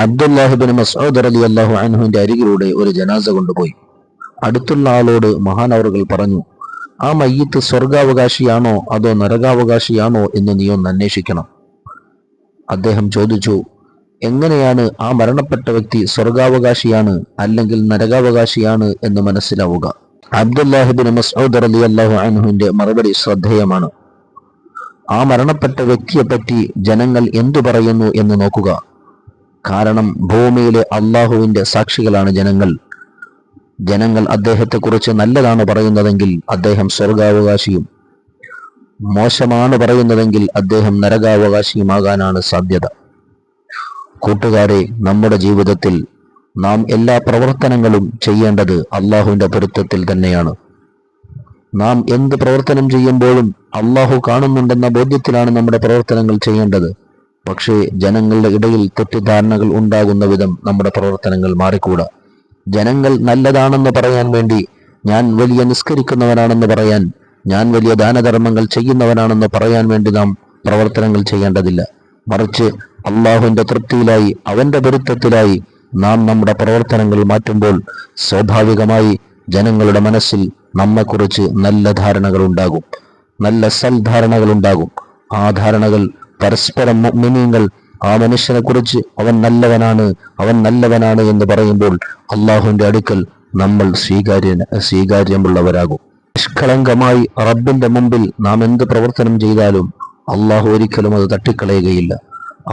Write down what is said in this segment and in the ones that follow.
അബ്ദുല്ലാഹിബ്നു മസ്ഊദ് റളിയല്ലാഹു അൻഹുവിന്റെ അരികിലൂടെ ഒരു ജനാസ കൊണ്ടുപോയി. അടുത്തുള്ള ആളോട് മഹാനവറുകൾ പറഞ്ഞു, ആ മയ്യിത്ത് സ്വർഗാവകാശിയാണോ അതോ നരകാവകാശിയാണോ എന്ന് നീ ഒന്ന് അന്വേഷിക്കണം. അദ്ദേഹം ചോദിച്ചു, എങ്ങനെയാണ് ആ മരണപ്പെട്ട വ്യക്തി സ്വർഗാവകാശിയാണ് അല്ലെങ്കിൽ നരകാവകാശിയാണ് എന്ന് മനസ്സിലാവുക? അബ്ദുല്ലാഹിബ്നു മസ്ഊദ് റളിയല്ലാഹു അൻഹുവിന്റെ മറുപടി ശ്രദ്ധേയമാണ്. ആ മരണപ്പെട്ട വ്യക്തിയെപ്പറ്റി ജനങ്ങൾ എന്തു പറയുന്നു എന്ന് നോക്കുക. കാരണം ഭൂമിയിലെ അള്ളാഹുവിന്റെ സാക്ഷികളാണ് ജനങ്ങൾ അദ്ദേഹത്തെക്കുറിച്ച് നല്ലതാണ് പറയുന്നതെങ്കിൽ അദ്ദേഹം സ്വർഗാവകാശിയും, മോശമാണ് പറയുന്നതെങ്കിൽ അദ്ദേഹം നരകാവകാശിയുമാകാനാണ് സാധ്യത. കൂട്ടുകാരെ, നമ്മുടെ ജീവിതത്തിൽ നാം എല്ലാ പ്രവർത്തനങ്ങളും ചെയ്യേണ്ടത് അള്ളാഹുവിന്റെ പൊരുത്തത്തിൽ തന്നെയാണ്. നാം എന്ത് പ്രവർത്തനം ചെയ്യുമ്പോഴും അള്ളാഹു കാണുന്നുണ്ടെന്ന ബോധ്യത്തിലാണ് നമ്മുടെ പ്രവർത്തനങ്ങൾ ചെയ്യേണ്ടത്. പക്ഷേ ജനങ്ങളുടെ ഇടയിൽ തെറ്റിദ്ധാരണകൾ ഉണ്ടാകുന്ന വിധം നമ്മുടെ പ്രവർത്തനങ്ങൾ മാറിക്കൂടാ. ജനങ്ങൾ നല്ലതാണെന്ന് പറയാൻ വേണ്ടി, ഞാൻ വലിയ നിസ്കരിക്കുന്നവനാണെന്ന് പറയാൻ, ഞാൻ വലിയ ദാനധർമ്മങ്ങൾ ചെയ്യുന്നവനാണെന്ന് പറയാൻ വേണ്ടി നാം പ്രവർത്തനങ്ങൾ ചെയ്യേണ്ടതില്ല. മറിച്ച് അള്ളാഹുവിന്റെ തൃപ്തിയിലായി, അവന്റെ പൊരുത്തത്തിലായി നാം നമ്മുടെ പ്രവർത്തനങ്ങൾ മാറ്റുമ്പോൾ സ്വാഭാവികമായി ജനങ്ങളുടെ മനസ്സിൽ നമ്മെക്കുറിച്ച് നല്ല ധാരണകൾ ഉണ്ടാകും, നല്ല സൽധാരണകൾ ഉണ്ടാകും. ആ ധാരണകൾ പരസ്പരം മുഅ്മിനീങ്ങൾ ആ മനുഷ്യനെ കുറിച്ച് അവൻ നല്ലവനാണ് എന്ന് പറയുമ്പോൾ അള്ളാഹുവിന്റെ അടുക്കൽ നമ്മൾ സ്വീകാര്യമുള്ളവരാകും. നിഷ്കളങ്കമായി റബ്ബിന്റെ മുമ്പിൽ നാം എന്ത് പ്രവർത്തനം ചെയ്താലും അള്ളാഹു ഒരിക്കലും അത് തട്ടിക്കളയുകയില്ല.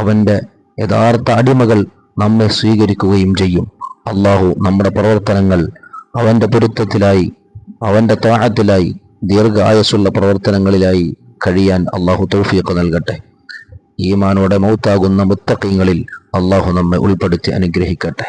അവന്റെ യഥാർത്ഥ അടിമകൾ നമ്മെ സ്വീകരിക്കുകയും ചെയ്യും. അള്ളാഹു നമ്മുടെ പ്രവർത്തനങ്ങൾ അവന്റെ പൊരുത്തത്തിലായി, അവന്റെ ത്വാഅത്തിലായി, ദീർഘായുസ്സുള്ള പ്രവർത്തനങ്ങളിലായി കഴിയാൻ അള്ളാഹു തൗഫീഖ് നൽകട്ടെ. ഈമാനോടെ മൗത്താകുന്ന മുത്തഖീങ്ങളിൽ അള്ളാഹു നമ്മെ ഉൾപ്പെടുത്തി അനുഗ്രഹിക്കട്ടെ.